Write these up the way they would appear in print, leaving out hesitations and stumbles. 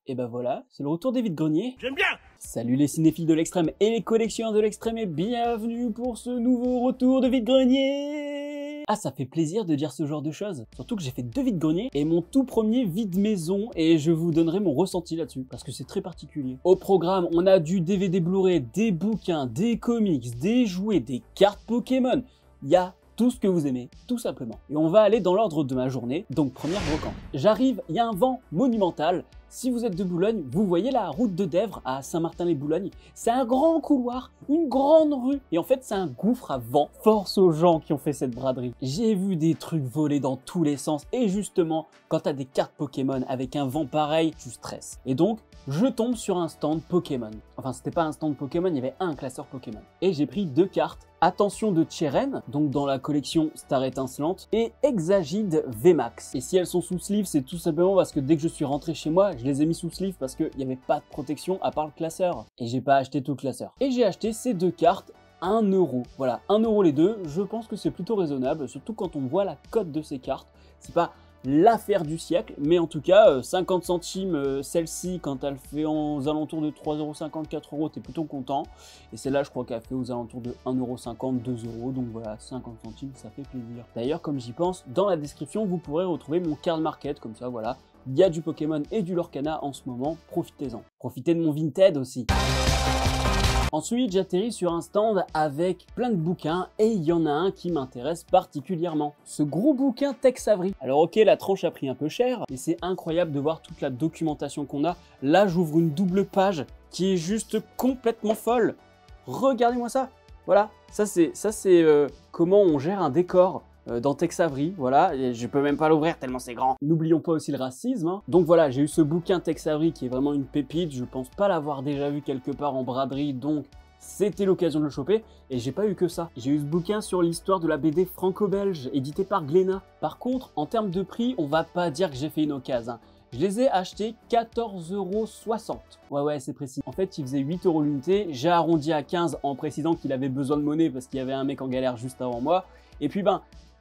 Et ben voilà, c'est le retour des vides-greniers. J'aime bien. Salut les cinéphiles de l'extrême et les collectionneurs de l'extrême et bienvenue pour ce nouveau retour de vide-greniers. Ah, ça fait plaisir de dire ce genre de choses. Surtout que j'ai fait 2 vides-greniers et mon tout premier vide-maison et je vous donnerai mon ressenti là-dessus parce que c'est très particulier. Au programme, on a du DVD Blu-ray, des bouquins, des comics, des jouets, des cartes Pokémon. Il y a tout ce que vous aimez, tout simplement. Et on va aller dans l'ordre de ma journée, donc première brocante. J'arrive, il y a un vent monumental. Si vous êtes de Boulogne, vous voyez la route de Dèvres à Saint-Martin-les-Boulognes. C'est un grand couloir, une grande rue. Et en fait, c'est un gouffre à vent. Force aux gens qui ont fait cette braderie. J'ai vu des trucs voler dans tous les sens. Et justement, quand t'as des cartes Pokémon avec un vent pareil, tu stresses. Et donc, je tombe sur un stand Pokémon. Enfin, c'était pas un stand Pokémon, il y avait un classeur Pokémon. Et j'ai pris 2 cartes. Attention de Tcheren, donc dans la collection Star Étincelante, et Exagide VMAX. Et si elles sont sous sleeve, c'est tout simplement parce que dès que je suis rentré chez moi, je les ai mis sous sleeve parce qu'il n'y avait pas de protection à part le classeur. Et j'ai pas acheté tout le classeur. Et j'ai acheté ces 2 cartes 1 €. Voilà, 1 € les deux, je pense que c'est plutôt raisonnable, surtout quand on voit la cote de ces cartes. C'est pas l'affaire du siècle, mais en tout cas 50 centimes celle-ci quand elle fait aux alentours de 3,50 €, 4 €, t'es plutôt content, et celle-là je crois qu'elle fait aux alentours de 1,50 €, 2 €, donc voilà, 50 centimes ça fait plaisir. D'ailleurs comme j'y pense, dans la description vous pourrez retrouver mon card market, comme ça voilà, il y a du Pokémon et du Lorcana en ce moment, profitez-en. Profitez de mon Vinted aussi. Ensuite, j'atterris sur un stand avec plein de bouquins et il y en a un qui m'intéresse particulièrement. Ce gros bouquin Tex Avery. Alors ok, la tranche a pris un peu cher, mais c'est incroyable de voir toute la documentation qu'on a. Là, j'ouvre une double page qui est juste complètement folle. Regardez-moi ça. Voilà, ça c'est comment on gère un décor. Dans Tex Avery, voilà, et je peux même pas l'ouvrir tellement c'est grand. N'oublions pas aussi le racisme, hein. Donc voilà, j'ai eu ce bouquin Tex Avery qui est vraiment une pépite, je pense pas l'avoir déjà vu quelque part en braderie, donc c'était l'occasion de le choper, et j'ai pas eu que ça. J'ai eu ce bouquin sur l'histoire de la BD franco-belge, édité par Glénat. Par contre, en termes de prix, on va pas dire que j'ai fait une occasion, hein. Je les ai achetés 14,60 €. Ouais, c'est précis. En fait, il faisait 8 € l'unité. J'ai arrondi à 15 en précisant qu'il avait besoin de monnaie parce qu'il y avait un mec en galère juste avant moi. Et puis,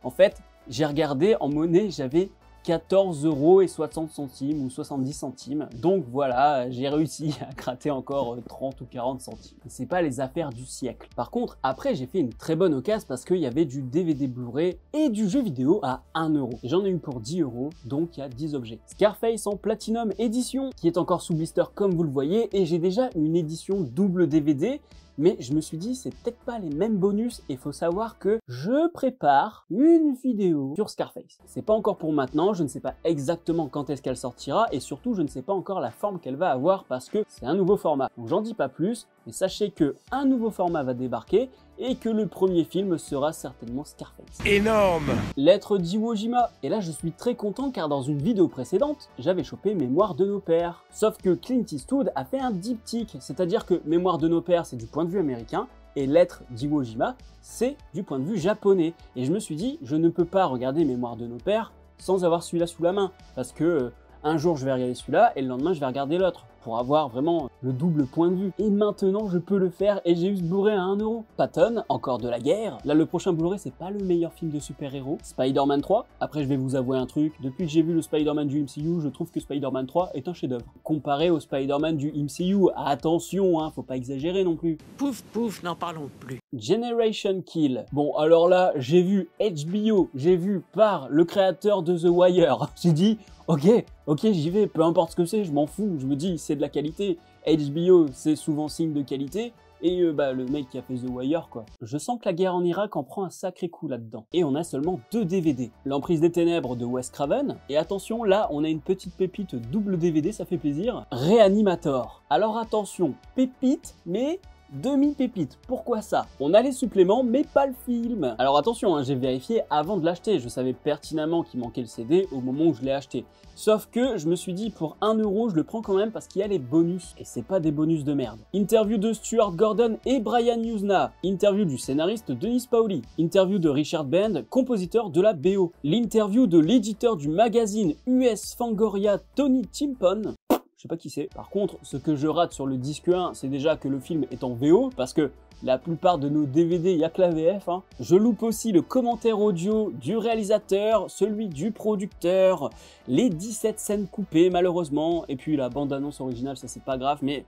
en fait, j'ai regardé en monnaie, j'avais 14,60 € ou 70 centimes. Donc voilà, j'ai réussi à gratter encore 30 ou 40 centimes. C'est pas les affaires du siècle. Par contre, après, j'ai fait une très bonne occasion parce qu'il y avait du DVD Blu-ray et du jeu vidéo à 1 €. J'en ai eu pour 10 €, donc il y a 10 objets. Scarface en Platinum Edition, qui est encore sous blister comme vous le voyez, et j'ai déjà une édition double DVD. Mais je me suis dit, c'est peut-être pas les mêmes bonus et il faut savoir que je prépare une vidéo sur Scarface. C'est pas encore pour maintenant, je ne sais pas exactement quand est-ce qu'elle sortira et surtout je ne sais pas encore la forme qu'elle va avoir parce que c'est un nouveau format. Donc j'en dis pas plus, mais sachez que un nouveau format va débarquer et que le premier film sera certainement Scarface. Énorme! Lettre d'Iwo Jima. Et là je suis très content car dans une vidéo précédente, j'avais chopé Mémoire de nos pères. Sauf que Clint Eastwood a fait un diptyque, c'est-à-dire que Mémoire de nos pères c'est du point de vue américain et Lettre d'Iwo Jima c'est du point de vue japonais. Et je me suis dit, je ne peux pas regarder Mémoire de nos pères sans avoir celui-là sous la main parce que un jour je vais regarder celui-là et le lendemain je vais regarder l'autre pour avoir vraiment le double point de vue. Et maintenant je peux le faire et j'ai eu ce Blu-ray à 1 €. Patton, encore de la guerre. Là le prochain Blu-ray c'est pas le meilleur film de super-héros. Spider-Man 3. Après je vais vous avouer un truc, depuis que j'ai vu le Spider-Man du MCU, je trouve que Spider-Man 3 est un chef-d'œuvre. Comparé au Spider-Man du MCU, attention hein, faut pas exagérer non plus. Pouf pouf, n'en parlons plus. Generation Kill. Bon alors là j'ai vu HBO, j'ai vu par le créateur de The Wire. J'ai dit ok, j'y vais, peu importe ce que c'est, je m'en fous, je me dis c'est de la qualité. HBO c'est souvent signe de qualité. Et le mec qui a fait The Wire quoi. Je sens que la guerre en Irak en prend un sacré coup là-dedans. Et on a seulement 2 DVD. L'Emprise des Ténèbres de Wes Craven. Et attention, là on a une petite pépite double DVD, ça fait plaisir. Reanimator. Alors attention, pépite, mais demi-pépite. Pourquoi ça? On a les suppléments, mais pas le film. Alors attention, hein, j'ai vérifié avant de l'acheter. Je savais pertinemment qu'il manquait le CD au moment où je l'ai acheté. Sauf que je me suis dit, pour 1 €, je le prends quand même parce qu'il y a les bonus. Et c'est pas des bonus de merde. Interview de Stuart Gordon et Brian Yuzna. Interview du scénariste Denis Paoli. Interview de Richard Band, compositeur de la BO. L'interview de l'éditeur du magazine US Fangoria, Tony Timpon. je sais pas qui c'est. Par contre, ce que je rate sur le disque 1, c'est déjà que le film est en VO, parce que la plupart de nos DVD, il n'y a que la VF. Hein. Je loupe aussi le commentaire audio du réalisateur, celui du producteur, les 17 scènes coupées malheureusement, et puis la bande-annonce originale, ça c'est pas grave, mais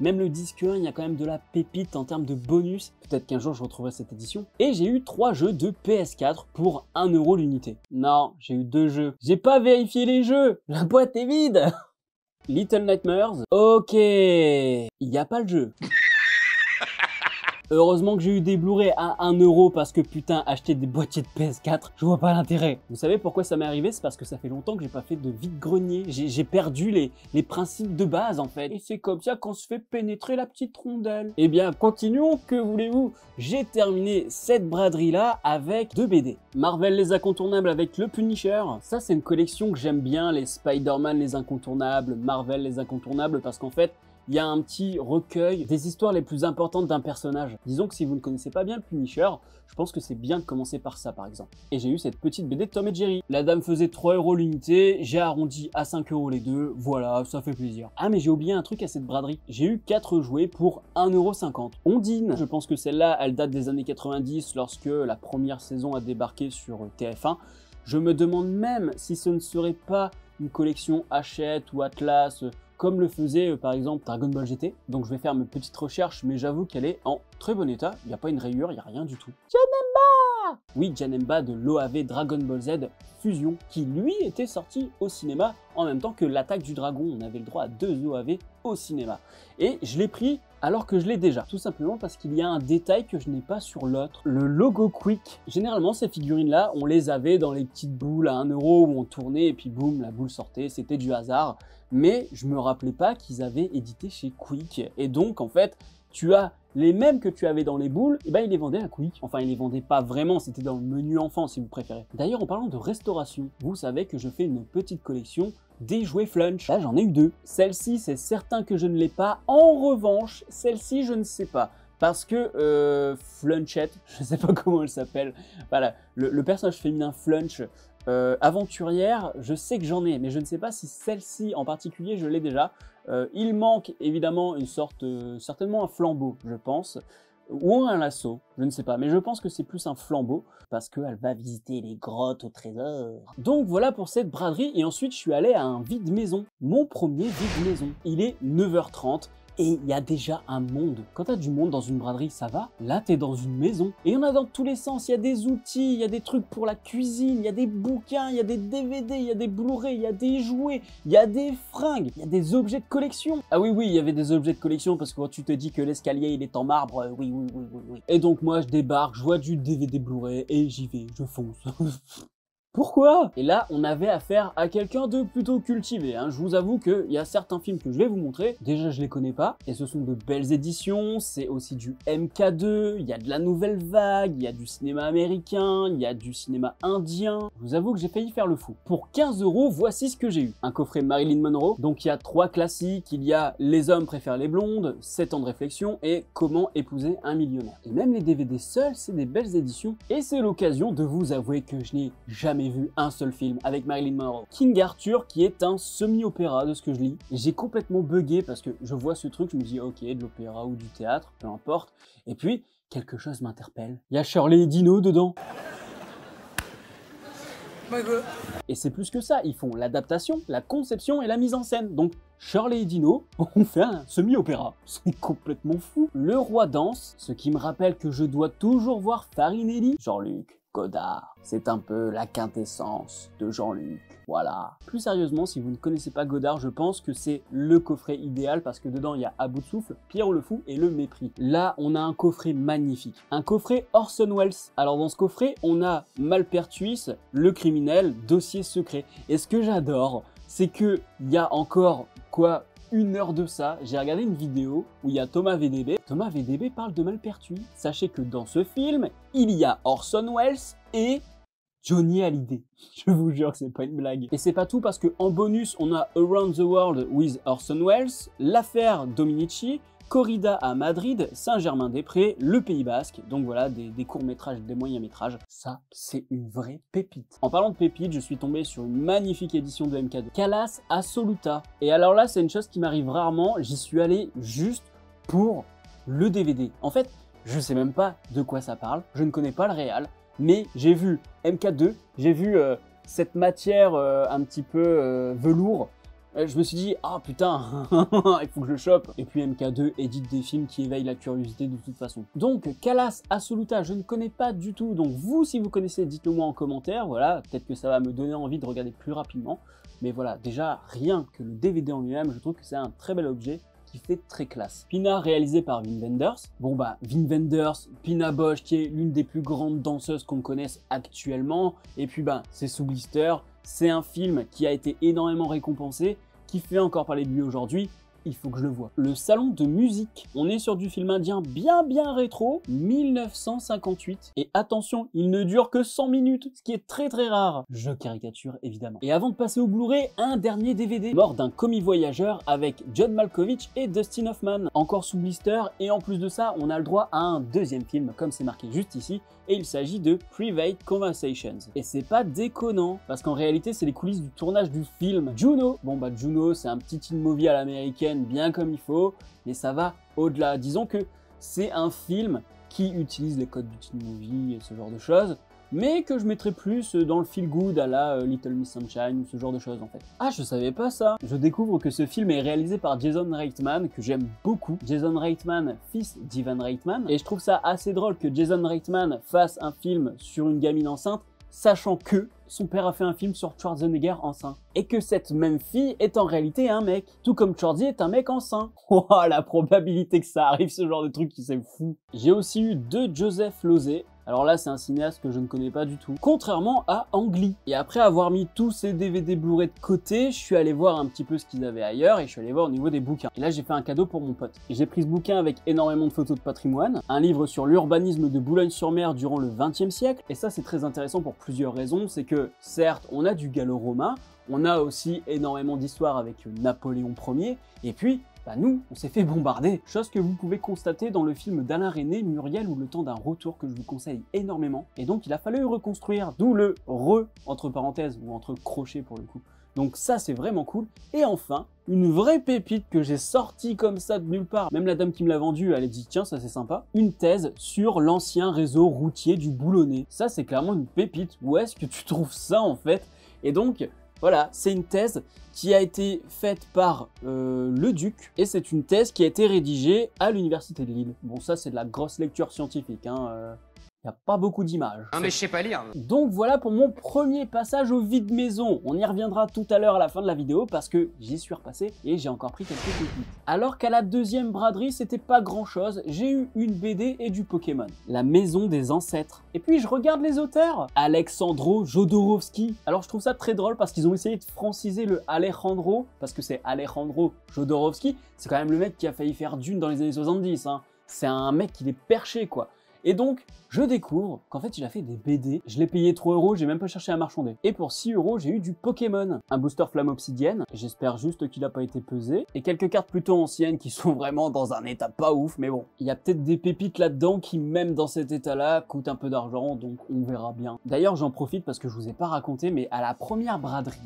même le disque 1, il y a quand même de la pépite en termes de bonus. Peut-être qu'un jour je retrouverai cette édition. Et j'ai eu 3 jeux de PS4 pour 1 € l'unité. Non, j'ai eu 2 jeux. J'ai pas vérifié les jeux, la boîte est vide. Little Nightmares, ok, il n'y a pas le jeu. Heureusement que j'ai eu des Blu-ray à 1 € parce que putain, acheter des boîtiers de PS4, je vois pas l'intérêt. Vous savez pourquoi ça m'est arrivé? C'est parce que ça fait longtemps que j'ai pas fait de vide-grenier. J'ai perdu les principes de base en fait. Et c'est comme ça qu'on se fait pénétrer la petite rondelle. Eh bien, continuons, que voulez-vous? J'ai terminé cette braderie-là avec 2 BD. Marvel les incontournables avec le Punisher. Ça, c'est une collection que j'aime bien, les Spider-Man les incontournables, Marvel les incontournables, parce qu'en fait, il y a un petit recueil des histoires les plus importantes d'un personnage. Disons que si vous ne connaissez pas bien le Punisher, je pense que c'est bien de commencer par ça par exemple. Et j'ai eu cette petite BD de Tom et Jerry. La dame faisait 3 € l'unité, j'ai arrondi à 5 € les deux, voilà, ça fait plaisir. Ah mais j'ai oublié un truc à cette braderie. J'ai eu 4 jouets pour 1,50 €. Ondine, je pense que celle-là, elle date des années 90 lorsque la première saison a débarqué sur TF1. Je me demande même si ce ne serait pas une collection Hachette ou Atlas, comme le faisait par exemple Dragon Ball GT. Donc je vais faire mes petites recherches, mais j'avoue qu'elle est en très bon état. Il n'y a pas une rayure, il n'y a rien du tout. Janemba! Oui, Janemba de l'OAV Dragon Ball Z Fusion, qui lui était sorti au cinéma en même temps que l'Attaque du Dragon. On avait le droit à 2 OAV au cinéma. Et je l'ai pris alors que je l'ai déjà. Tout simplement parce qu'il y a un détail que je n'ai pas sur l'autre. Le logo Quick. Généralement, ces figurines-là, on les avait dans les petites boules à 1 € où on tournait et puis boum, la boule sortait. C'était du hasard. Mais je me rappelais pas qu'ils avaient édité chez Quick. Et donc, en fait, tu as les mêmes que tu avais dans les boules, et ben ils les vendaient à Quick. Enfin, ils les vendaient pas vraiment, c'était dans le menu enfant si vous préférez. D'ailleurs, en parlant de restauration, vous savez que je fais une petite collection des jouets Flunch. Là, j'en ai eu 2. Celle-ci, c'est certain que je ne l'ai pas. En revanche, celle-ci, je ne sais pas. Parce que Flunchette, je sais pas comment elle s'appelle, voilà, le personnage féminin Flunch, aventurière, je sais que j'en ai, mais je ne sais pas si celle-ci en particulier, je l'ai déjà. Il manque évidemment une sorte, certainement un flambeau, je pense, ou un lasso, je ne sais pas, mais je pense que c'est plus un flambeau, parce qu'elle va visiter les grottes au trésor. Donc voilà pour cette braderie, et ensuite je suis allé à un vide-maison, mon premier vide-maison. Il est 9h30, et il y a déjà un monde. Quand t'as du monde dans une braderie, ça va. Là, t'es dans une maison. Et il y en a dans tous les sens. Il y a des outils, il y a des trucs pour la cuisine, il y a des bouquins, il y a des DVD, il y a des Blu-ray, il y a des jouets, il y a des fringues, il y a des objets de collection. Ah oui, oui, il y avait des objets de collection parce que quand tu te dis que l'escalier, il est en marbre, oui. Et donc moi, je débarque, je vois du DVD Blu-ray et j'y vais, je fonce. Pourquoi? Et là, on avait affaire à quelqu'un de plutôt cultivé. Hein. Je vous avoue qu'il y a certains films que je vais vous montrer. Déjà, je les connais pas. Et ce sont de belles éditions. C'est aussi du MK2. Il y a de la nouvelle vague. Il y a du cinéma américain. Il y a du cinéma indien. Je vous avoue que j'ai failli faire le fou. Pour 15 €, voici ce que j'ai eu. Un coffret Marilyn Monroe. Donc, il y a 3 classiques. Il y a Les hommes préfèrent les blondes, 7 ans de réflexion et Comment épouser un millionnaire. Et même les DVD seuls, c'est des belles éditions. Et c'est l'occasion de vous avouer que je n'ai jamais vu un seul film avec Marilyn Monroe. King Arthur, qui est un semi-opéra de ce que je lis. J'ai complètement bugué parce que je vois ce truc, je me dis ok, de l'opéra ou du théâtre, peu importe. Et puis, quelque chose m'interpelle. Il y a Shirley et Dino dedans. Et c'est plus que ça, ils font l'adaptation, la conception et la mise en scène. Donc Shirley et Dino ont fait un semi-opéra. C'est complètement fou. Le roi danse, ce qui me rappelle que je dois toujours voir Farinelli. Jean-Luc Godard, c'est un peu la quintessence de Jean-Luc. Voilà. Plus sérieusement, si vous ne connaissez pas Godard, je pense que c'est le coffret idéal parce que dedans il y a À bout de souffle, Pierrot le fou et Le mépris. Là, on a un coffret magnifique. Un coffret Orson Welles. Alors dans ce coffret, on a Malpertuis, le criminel, dossier secret. Et ce que j'adore, c'est que il y a encore quoi, 1 heure de ça, j'ai regardé une vidéo où il y a Thomas VDB. Thomas VDB parle de Malpertuis. Sachez que dans ce film, il y a Orson Welles et Johnny Hallyday. Je vous jure que c'est pas une blague. Et c'est pas tout parce que en bonus, on a Around the World with Orson Welles, L'affaire Dominici, Corrida à Madrid, Saint-Germain-des-Prés, le Pays Basque, donc voilà, des courts-métrages, des moyens-métrages. Ça, c'est une vraie pépite. En parlant de pépite, je suis tombé sur une magnifique édition de MK2. Calas Assoluta. Et alors là, c'est une chose qui m'arrive rarement, j'y suis allé juste pour le DVD. En fait, je sais même pas de quoi ça parle, je ne connais pas le réal, mais j'ai vu MK2, j'ai vu cette matière un petit peu velours. Je me suis dit, ah putain, il faut que je le chope. Et puis MK2 édite des films qui éveillent la curiosité de toute façon. Donc, Calas Assoluta, je ne connais pas du tout. Donc vous, si vous connaissez, dites-le moi en commentaire. Voilà, peut-être que ça va me donner envie de regarder plus rapidement. Mais voilà, déjà, rien que le DVD en lui-même, je trouve que c'est un très bel objet qui fait très classe. Pina réalisé par Wim Wenders. Bon bah, Wim Wenders, Pina Bausch qui est l'une des plus grandes danseuses qu'on connaisse actuellement. Et puis bah, c'est sous blister. C'est un film qui a été énormément récompensé, qui fait encore parler de lui aujourd'hui. Il faut que je le voie. Le salon de musique. On est sur du film indien bien rétro, 1958. Et attention, il ne dure que 100 minutes, ce qui est très rare. Je caricature évidemment. Et avant de passer au Blu-ray, un dernier DVD. Mort d'un commis voyageur avec John Malkovich et Dustin Hoffman. Encore sous blister, et en plus de ça, on a le droit à un deuxième film, comme c'est marqué juste ici. Et il s'agit de Private Conversations. Et c'est pas déconnant, parce qu'en réalité, c'est les coulisses du tournage du film Juno. Bon bah Juno, c'est un petit teen movie à l'américaine, bien comme il faut, mais ça va au-delà. Disons que c'est un film qui utilise les codes du teen movie et ce genre de choses, mais que je mettrais plus dans le feel good à la Little Miss Sunshine ou ce genre de choses en fait. Ah, je savais pas ça. Je découvre que ce film est réalisé par Jason Reitman, que j'aime beaucoup. Jason Reitman, fils d'Ivan Reitman, et je trouve ça assez drôle que Jason Reitman fasse un film sur une gamine enceinte, sachant que son père a fait un film sur Schwarzenegger enceint. Et que cette même fille est en réalité un mec. Tout comme Schwarzy est un mec enceint. Oh, la probabilité que ça arrive, ce genre de truc, c'est fou. J'ai aussi eu deux Joseph Losey. Alors là, c'est un cinéaste que je ne connais pas du tout. Contrairement à Ang Lee. Et après avoir mis tous ces DVD Blu-ray de côté, je suis allé voir un petit peu ce qu'ils avaient ailleurs et je suis allé voir au niveau des bouquins. Et là, j'ai fait un cadeau pour mon pote. Et j'ai pris ce bouquin avec énormément de photos de patrimoine, un livre sur l'urbanisme de Boulogne-sur-Mer durant le XXe siècle. Et ça, c'est très intéressant pour plusieurs raisons. C'est que, certes, on a du gallo-romain, on a aussi énormément d'histoires avec Napoléon Ier, et puis, bah nous, on s'est fait bombarder. Chose que vous pouvez constater dans le film d'Alain Resnais, Muriel ou Le Temps d'un retour, que je vous conseille énormément. Et donc, il a fallu reconstruire, d'où le re, entre parenthèses, ou entre crochets pour le coup. Donc ça, c'est vraiment cool. Et enfin, une vraie pépite que j'ai sortie comme ça de nulle part. Même la dame qui me l'a vendue, elle a dit, tiens, ça c'est sympa. Une thèse sur l'ancien réseau routier du Boulonnais. Ça, c'est clairement une pépite. Où est-ce que tu trouves ça, en fait? Et donc, voilà, c'est une thèse qui a été faite par le Duc, et c'est une thèse qui a été rédigée à l'Université de Lille. Bon, ça, c'est de la grosse lecture scientifique, hein. Il n'y a pas beaucoup d'images. Non mais je sais pas lire. Donc voilà pour mon premier passage au vide maison. On y reviendra tout à l'heure à la fin de la vidéo parce que j'y suis repassé et j'ai encore pris quelques pépites. Alors qu'à la deuxième braderie, c'était pas grand chose. J'ai eu une BD et du Pokémon. La maison des ancêtres. Et puis je regarde les auteurs. Alexandro Jodorowsky. Alors je trouve ça très drôle parce qu'ils ont essayé de franciser le Alejandro, parce que c'est Alejandro Jodorowsky. C'est quand même le mec qui a failli faire Dune dans les années 70. Hein. C'est un mec qui est perché quoi. Et donc, je découvre qu'en fait, il a fait des BD. Je l'ai payé 3 €, j'ai même pas cherché à marchander. Et pour 6 €, j'ai eu du Pokémon. Un booster flamme obsidienne. J'espère juste qu'il a pas été pesé. Et quelques cartes plutôt anciennes qui sont vraiment dans un état pas ouf, mais bon. Il y a peut-être des pépites là-dedans qui, même dans cet état-là, coûtent un peu d'argent, donc on verra bien. D'ailleurs, j'en profite parce que je vous ai pas raconté, mais à la première braderie,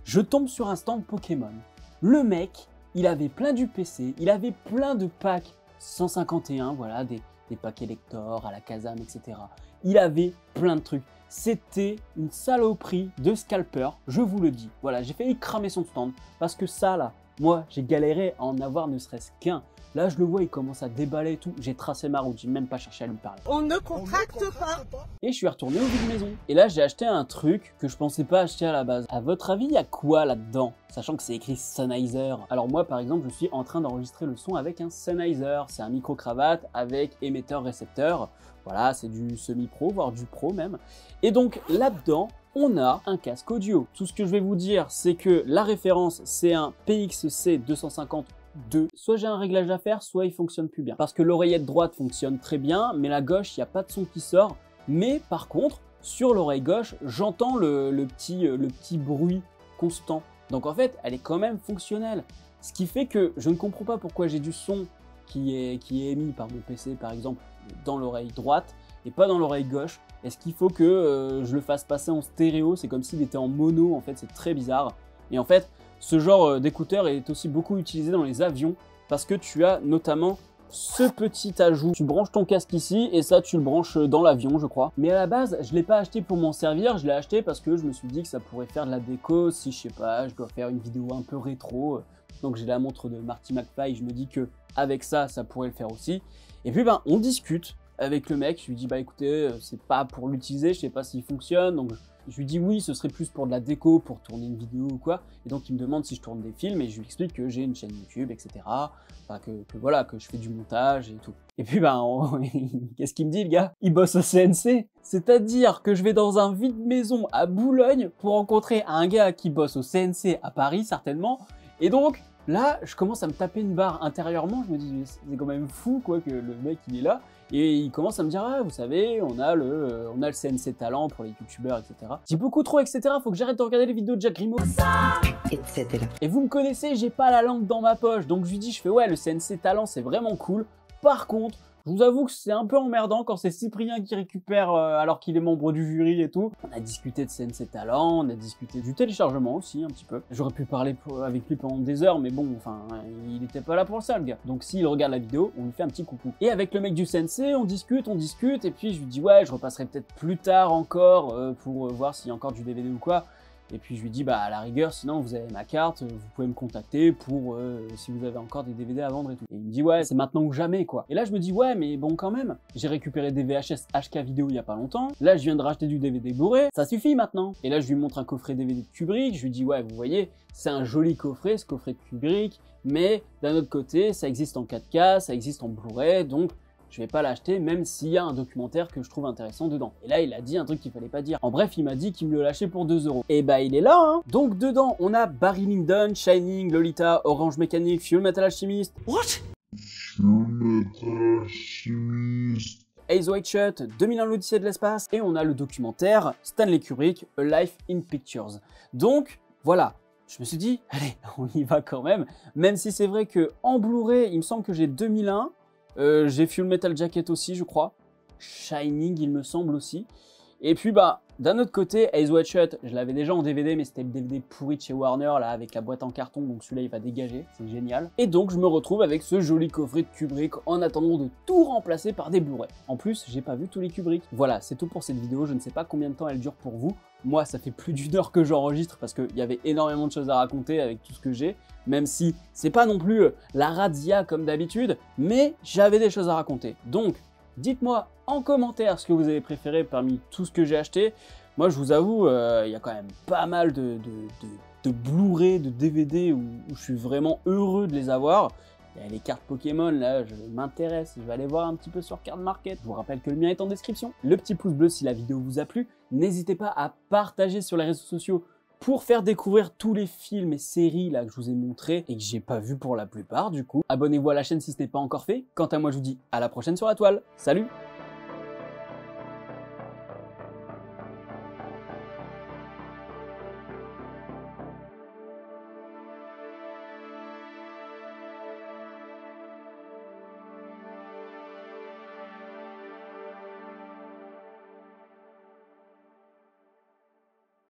je tombe sur un stand Pokémon. Le mec, il avait plein du PC, il avait plein de packs 151, voilà, des packs Elector, à la Kazam, etc. Il avait plein de trucs. C'était une saloperie de scalper, je vous le dis. Voilà, j'ai failli cramer son stand, parce que ça, là, moi, j'ai galéré à en avoir ne serait-ce qu'un. Là, je le vois, il commence à déballer et tout. J'ai tracé ma route, j'ai même pas cherché à lui parler. On ne contracte pas. Et je suis retourné au vide maison. Et là, j'ai acheté un truc que je pensais pas acheter à la base. À votre avis, il y a quoi là-dedans? Sachant que c'est écrit Sennheiser. Alors moi, par exemple, je suis en train d'enregistrer le son avec un Sennheiser. C'est un micro-cravate avec émetteur-récepteur. Voilà, c'est du semi-pro, voire du pro même. Et donc, là-dedans, on a un casque audio. Tout ce que je vais vous dire, c'est que la référence, c'est un PXC 250 2. Soit j'ai un réglage à faire, soit il fonctionne plus bien. Parce que l'oreillette droite fonctionne très bien, mais la gauche, il n'y a pas de son qui sort. Mais par contre, sur l'oreille gauche, j'entends le petit bruit constant. Donc en fait, elle est quand même fonctionnelle. Ce qui fait que je ne comprends pas pourquoi j'ai du son qui est émis par mon PC par exemple dans l'oreille droite et pas dans l'oreille gauche. Est-ce qu'il faut que je le fasse passer en stéréo? C'est comme s'il était en mono, en fait, c'est très bizarre. Et en fait, ce genre d'écouteur est aussi beaucoup utilisé dans les avions parce que tu as notamment ce petit ajout. Tu branches ton casque ici et ça, tu le branches dans l'avion, je crois. Mais à la base, je ne l'ai pas acheté pour m'en servir, je l'ai acheté parce que je me suis dit que ça pourrait faire de la déco si, je sais pas, je dois faire une vidéo un peu rétro. Donc j'ai la montre de Marty McFly, je me dis que avec ça, ça pourrait le faire aussi. Et puis, ben, on discute avec le mec, je lui dis bah écoutez, c'est pas pour l'utiliser, je sais pas s'il fonctionne, donc je lui dis oui, ce serait plus pour de la déco, pour tourner une vidéo ou quoi, et donc il me demande si je tourne des films, et je lui explique que j'ai une chaîne YouTube, etc., enfin que voilà, que je fais du montage et tout. Et puis ben, qu'est-ce qu'il me dit le gars? Il bosse au CNC, c'est-à-dire que je vais dans un vide-maison à Boulogne pour rencontrer un gars qui bosse au CNC à Paris certainement, et donc là, je commence à me taper une barre intérieurement, je me dis c'est quand même fou quoi que le mec il est là, et il commence à me dire ah vous savez on a le CNC Talent pour les youtubeurs etc. Je dis beaucoup trop etc, faut que j'arrête de regarder les vidéos de Jack Grimaud, etc. Et vous me connaissez, j'ai pas la langue dans ma poche, donc je lui dis je fais ouais le CNC Talent c'est vraiment cool, par contre je vous avoue que c'est un peu emmerdant quand c'est Cyprien qui récupère alors qu'il est membre du jury et tout. On a discuté de CNC Talent, on a discuté du téléchargement aussi un petit peu. J'aurais pu parler avec lui pendant des heures, mais bon, enfin, il était pas là pour ça le gars. Donc s'il regarde la vidéo, on lui fait un petit coucou. Et avec le mec du CNC, on discute, et puis je lui dis ouais, je repasserai peut-être plus tard encore pour voir s'il y a encore du DVD ou quoi. Et puis je lui dis bah à la rigueur sinon vous avez ma carte, vous pouvez me contacter pour si vous avez encore des DVD à vendre et tout. Et il me dit ouais c'est maintenant ou jamais quoi. Et là je me dis ouais mais bon quand même, j'ai récupéré des VHS HK vidéo il y a pas longtemps, là je viens de racheter du DVD Blu-ray, ça suffit maintenant. Et là je lui montre un coffret DVD de Kubrick, je lui dis ouais vous voyez c'est un joli coffret ce coffret de Kubrick, mais d'un autre côté ça existe en 4K, ça existe en Blu-ray, donc je vais pas l'acheter même s'il y a un documentaire que je trouve intéressant dedans. Et là, il a dit un truc qu'il fallait pas dire. En bref, il m'a dit qu'il me le lâchait pour 2 €. Et bah, il est là, hein. Donc, dedans, on a Barry Lyndon, Shining, Lolita, Orange Mécanique, Full Metal Alchemist. What? Full Metal Alchemist. Eyes Wide Shut, 2001 l'Odyssée de l'espace. Et on a le documentaire Stanley Kubrick, A Life in Pictures. Donc, voilà. Je me suis dit, allez, on y va quand même. Même si c'est vrai que en Blu-ray, il me semble que j'ai 2001. J'ai Full Metal Jacket aussi, je crois. Shining, il me semble aussi. Et puis, bah, d'un autre côté, Eyes Wide Shut, je l'avais déjà en DVD, mais c'était le DVD pourri de chez Warner, là, avec la boîte en carton, donc celui-là, il va dégager, c'est génial. Et donc, je me retrouve avec ce joli coffret de Kubrick, en attendant de tout remplacer par des Blu-ray. En plus, j'ai pas vu tous les Kubrick. Voilà, c'est tout pour cette vidéo, je ne sais pas combien de temps elle dure pour vous. Moi, ça fait plus d'1 heure que j'enregistre, parce qu'il y avait énormément de choses à raconter avec tout ce que j'ai, même si c'est pas non plus la razzia comme d'habitude, mais j'avais des choses à raconter. Donc, dites-moi en commentaire ce que vous avez préféré parmi tout ce que j'ai acheté. Moi, je vous avoue, il y a quand même pas mal de Blu-ray, de DVD où je suis vraiment heureux de les avoir. Il y a les cartes Pokémon, là, je m'intéresse, je vais aller voir un petit peu sur Card Market. Je vous rappelle que le mien est en description. Le petit pouce bleu si la vidéo vous a plu. N'hésitez pas à partager sur les réseaux sociaux pour faire découvrir tous les films et séries là que je vous ai montrés et que j'ai pas vu pour la plupart du coup. Abonnez-vous à la chaîne si ce n'est pas encore fait. Quant à moi, je vous dis à la prochaine sur la toile. Salut!